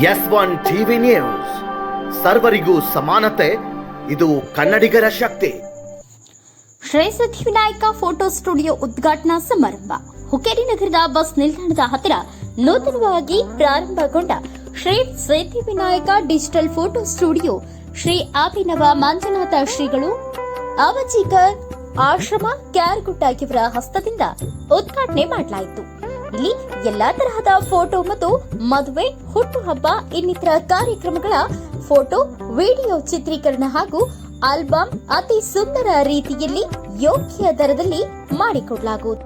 S1 TV news, ಸರ್ವರಿಗೂ ಸಮಾನತೆ, ಇದು ಕನ್ನಡಿಗರ ಶಕ್ತಿ. ಶ್ರೀ ಸಿದ್ಧಿವಿನಾಯಕ ಫೋಟೋ ಸ್ಟುಡಿಯೋ ಉದ್ಘಾಟನಾ ಸಮಾರಂಭ ಹುಕ್ಕೇರಿ ನಗರದ ಬಸ್ ನಿಲ್ದಾಣದ ಹತ್ತಿರ ನೂತನವಾಗಿ ಪ್ರಾರಂಭಗೊಂಡ Shri Siddhivinayak digital photo studio Shri Abhinava Manjunatha ಶ್ರೀಗಳು ಅವಚಿಕರ್ ಆಶ್ರಮ ಕ್ಯಾರಗುಟ್ಟ ಇವರ ಹಸ್ತದಿಂದ ಉದ್ಘಾಟನೆ ಮಾಡಲಾಯಿತು. ಇಲ್ಲಿ ಎಲ್ಲಾ ತರಹದ ಫೋಟೋ ಮತ್ತು ಮದುವೆ, ಹುಟ್ಟುಹಬ್ಬ ಇನ್ನಿತರ ಕಾರ್ಯಕ್ರಮಗಳ ಫೋಟೋ, ವಿಡಿಯೋ ಚಿತ್ರೀಕರಣ ಹಾಗೂ ಆಲ್ಬಮ್ ಅತಿ ಸುಂದರ ರೀತಿಯಲ್ಲಿ ಯೋಗ್ಯ ದರದಲ್ಲಿ ಮಾಡಿಕೊಡಲಾಗುವುದು.